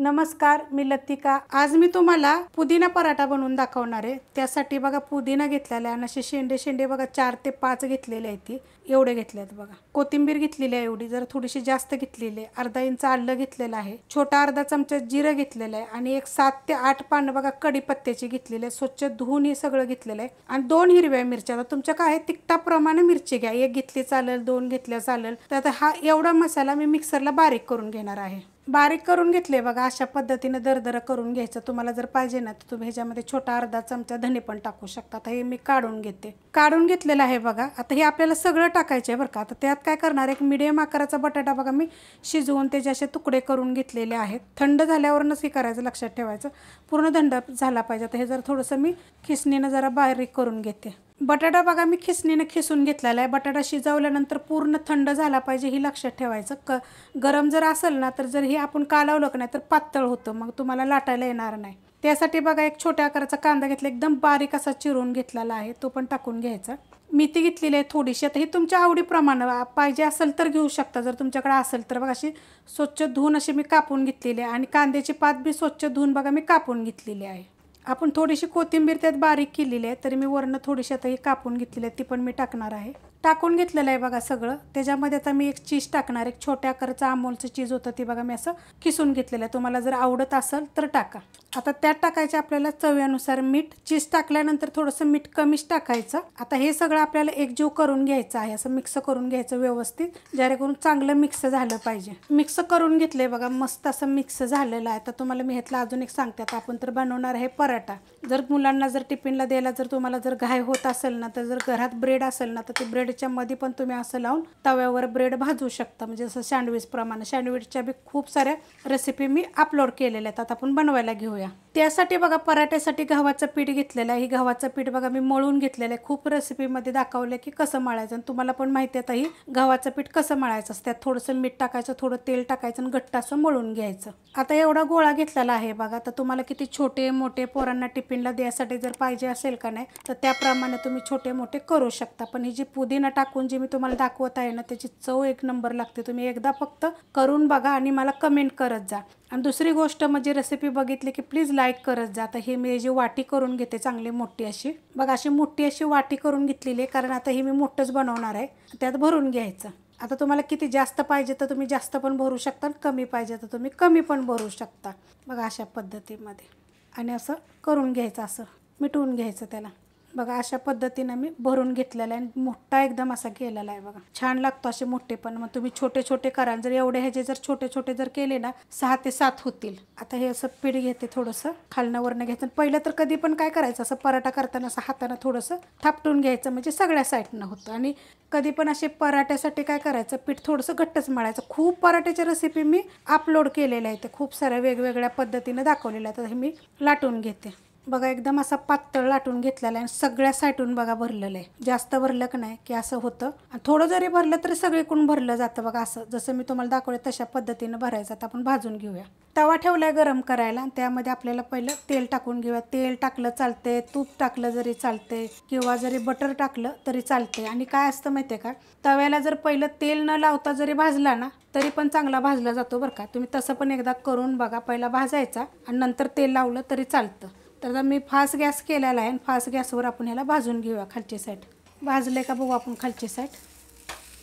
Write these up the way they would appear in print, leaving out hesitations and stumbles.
नमस्कार, मी लतिका। आज मी तुम्हाला पुदिना पराठा बनवून दाखवणार आहे। त्यासाठी बघा पुदिना घेतलेला आहे आणि असे शेंडे शेंडे बघा 4 ते 5 घेतलेले आहेत। एवढे घेतलेत बघा। कोथिंबीर घेतलेली आहे एवढी, जर थोडीशी जास्त घेतलेली आहे। अर्धा इंच आलं घेतलेलं आहे, छोटा अर्धा चमचा जिरं घेतलेलं आहे आणि एक 7 ते 8 पानं बघा कढीपत्त्याची घेतलेली आहे। स्वच्छ धुवून हे सगळं घेतलेलं आहे आणि 2 हिरव्या मिरच्या। तुमच्या काय तिखटाप्रमाणे मिरची घ्या, एक घेतली चालेल, 2 घेतल्या चालेल। तर हा एवढा मसाला मी मिक्सरला बारीक करून घेणार आहे। बारीक करून घेतले बघा, अशा पद्धतीने दरदर करून घ्यायचं। तुम्हाला जर पाहिजे ना तर तुम्ही ह्याच्यामध्ये छोटा अर्धा चमचा धने पण टाकू शकता। आता हे मी काढून घेते, काढून घेतलेलं आहे बघा। आता हे आपल्याला सगळं टाकायचं आहे बरं का। आता त्यात काय करणार, एक मीडियम आकाराचा बटाटा बघा मी शिजवून त्याचे असे तुकडे करून घेतलेले आहेत। थंड झाल्यावरच हे करायचं, लक्षात ठेवायचं, पूर्ण थंड झाला पाहिजे। आता हे जर थोडंसं मी खिसणीनं जरा बारीक करून घेते। बटाटा बघा मी खिसणीने खिसून घेतलेला आहे। बटाटा शिजवल्यानंतर पूर्ण थंड झाला पाहिजे, ही लक्षात ठेवायचं। गरम जर असेल ना तर जर हे आपण कालवलं का नाही तर पातळ होतं, मग तुम्हाला लाटायला येणार नाही। त्यासाठी बघा एक छोट्या आकाराचा कांदा घेतला, एकदम बारीक असा चिरून घेतलेला आहे, तो पण टाकून घ्यायचा। मेथी घेतलेली आहे थोडीशी। आता ही तुमच्या आवडीप्रमाणे पाहिजे असेल तर घेऊ शकता, जर तुमच्याकडे असेल तर बघा अशी स्वच्छ धुवून अशी मी कापून घेतलेली आहे आणि कांद्याची पात बी स्वच्छ धुवून बघा मी कापून घेतलेली आहे। आपण थोडीशी कोथिंबीर त्यात बारीक केलेली आहे, तरी मी वरनं थोडीशी आता ही कापून घेतलेली आहे, ती पण मी टाकणार आहे। टाकून घेतलेलं आहे बघा सगळं। त्याच्यामध्ये आता मी एक चीज टाकणार, एक छोट्या आकाराचं अमूलचं चीज होतं ते बघा मी असं किसून घेतलेलं आहे। तुम्हाला जर आवडत असेल तर टाका। आता त्यात टाकायचं आपल्याला चवीनुसार मीठ। चीज टाकल्यानंतर थोडंसं मीठ कमीच टाकायचं। आता हे सगळं आपल्याला एकजीव करून घ्यायचं आहे, असं मिक्स करून घ्यायचं व्यवस्थित, जेणेकरून चांगलं मिक्स झालं पाहिजे। मिक्स करून घेतलंय बघा, मस्त असं मिक्स झालेलं आहे। आता तुम्हाला मी ह्यातलं अजून एक सांगते, आता आपण तर बनवणार आहे पराठा। जर मुलांना जर टिफिनला द्यायला जर तुम्हाला जर घाई होत असेल ना, तर जर घरात ब्रेड असेल ना तर ते ब्रेडच्या मध्ये पण तुम्ही असं लावून तव्यावर ब्रेड भाजू शकता, म्हणजे असं सँडविच प्रमाणे। सँडविचच्या बी खूप साऱ्या रेसिपी मी अपलोड केलेल्या आहेत, आता आपण बनवायला घेऊया। त्यासाठी बघा पराठ्यासाठी गव्हाचं पीठ घेतलेलं आहे। ही गव्हाचं पीठ बघा मी मळून घेतलेलं आहे। खूप रेसिपीमध्ये दाखवलं की कसं मळायचं, आणि तुम्हाला पण माहिती आहे ही गव्हाचं पीठ कसं मळायचं असतं। त्यात थोडंसं मीठ टाकायचं, थोडं तेल टाकायचं आणि घट्ट असं मळून घ्यायचं। आता एवढा गोळा घेतलेला आहे बघा। तर तुम्हाला किती छोटे मोठे पोरांना टिफिनला द्यायसाठी जर पाहिजे असेल का नाही, तर त्याप्रमाणे तुम्ही छोटे मोठे करू शकता। पण ही जी पुदिना टाकून जी मी तुम्हाला दाखवत आहे ना, त्याची चव एक नंबर लागते। तुम्ही एकदा फक्त करून बघा आणि मला कमेंट करत जा। आणि दुसरी गोष्ट म्हणजे रेसिपी बघितली की प्लीज लाईक करत जा। आता हे मी जी वाटी करून घेते चांगली मोठी अशी बघा, अशी मोठी अशी वाटी करून घेतलेली आहे, कारण आता हे मी मोठंच बनवणार आहे, त्यात भरून घ्यायचं। आता तुम्हाला किती जास्त पाहिजे तर तुम्ही जास्त पण भरू शकता, कमी पाहिजे तर तुम्ही कमी पण भरू शकता बघा, अशा पद्धतीमध्ये। आणि असं करून घ्यायचं, असं मिटवून घ्यायचं त्याला बघा। अशा पद्धतीने मी भरून घेतलेला आहे, मोठा एकदम असा केलेला आहे बघा। छान लागतो असे मोठे पण। मग तुम्ही छोटे छोटे कराल, जर एवढे ह्याचे जर छोटे छोटे जर केले ना 6 ते 7 होतील। आता हे असं पीठ घेते, थोडंसं खालनं वरनं घ्यायचं। पहिलं तर कधी पण काय करायचं, असं पराठा करताना असं हातानं थोडंसं थापटून घ्यायचं, म्हणजे सगळ्या साईडनं होतं। आणि कधी पण असे पराठ्यासाठी काय करायचं, पीठ थोडंसं घट्टच मळायचं। खूप पराठ्याच्या रेसिपी मी अपलोड केलेल्या आहेत, खूप साऱ्या वेगवेगळ्या पद्धतीनं दाखवलेल्या आहेत। तर हे मी लाटून घेते बघा, एकदम असा पातळ लाटून घेतलेला आहे, सगळ्या साईडून बघा भरलेलं आहे। जास्त भरलं का नाही की असं होतं, आणि थोडं जरी भरलं तरी सगळीकडून भरलं जातं बघा। असं जसं मी तुम्हाला दाखवलं तशा पद्धतीनं भरायचं। आता आपण भाजून घेऊया। तवा ठेवलाय गरम करायला, आणि त्यामध्ये आपल्याला पहिलं तेल टाकून घेऊया। तेल टाकलं चालते, तूप टाकलं जरी चालते, किंवा जरी बटर टाकलं तरी चालते। आणि काय असतं माहिती आहे का, तव्याला जर पहिलं तेल न लावता जरी भाजला ना तरी पण चांगला भाजला जातो बरं का। तुम्ही तसं पण एकदा करून बघा, पहिला भाजायचा आणि नंतर तेल लावलं तरी चालतं। तर आता मी फास्ट गॅस केलेला आहे, आणि फास्ट गॅसवर आपण ह्याला भाजून घेऊया खालची साईड। भाजले का बघू आपण खालची साईड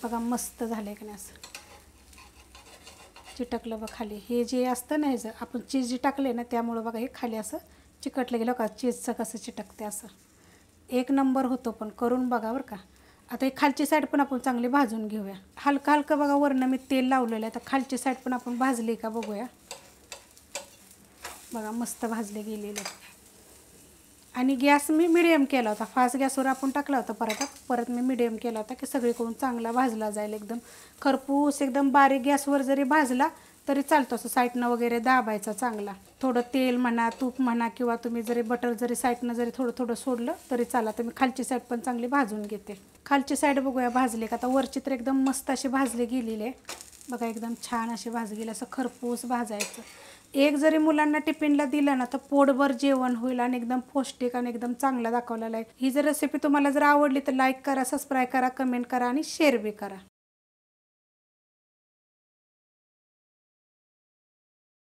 बघा, मस्त झाले का नाही, असं चिटकलं बघ खाली। हे जे असतं ना, ह्याचं आपण चीज जी टाकले ना त्यामुळं बघा हे खाली असं चिकटलं गेलं का, चीजचं कसं चिटकते असं एक नंबर होतो। पण करून बघा बरं का। आता ही खालची साईड पण आपण चांगली भाजून घेऊया। हलकं हलकं बघा, वरनं मी तेल लावलेलं आहे, तर खालची साईड पण आपण भाजली का बघूया बघा, मस्त भाजले गेलेले। आणि गॅस मी मिडियम केला होता, फास्ट गॅसवर आपण टाकला होता पराठा, परत मी मिडियम केला होता की सगळीकडून चांगला भाजला जाईल। एकदम खरपूस एकदम बारीक गॅसवर जरी भाजला तरी चालतो, असं साईडनं वगैरे दाबायचा चांगला। थोडं तेल म्हणा, तूप म्हणा, किंवा तुम्ही जरी बटर जरी साईडनं जरी थोडं थोडं सोडलं तरी चाला। तर मी खालची साईड पण चांगली भाजून घेते। खालची साईड बघूया भाजली का। आता वरची तर एकदम मस्त अशी भाजली गेलेली आहे बघा, एकदम छान अशी भाजली, असं खरपूस भाजायचं। एक जरी मुलांना टिफिनला दिलं ना तर पोटभर जेवण होईल, आणि एकदम पौष्टिक आणि एकदम चांगला दाखवलेला आहे। ही जर रेसिपी तुम्हाला जर आवडली तर लाईक करा, सबस्क्राईब करा, कमेंट करा आणि शेअर बी करा।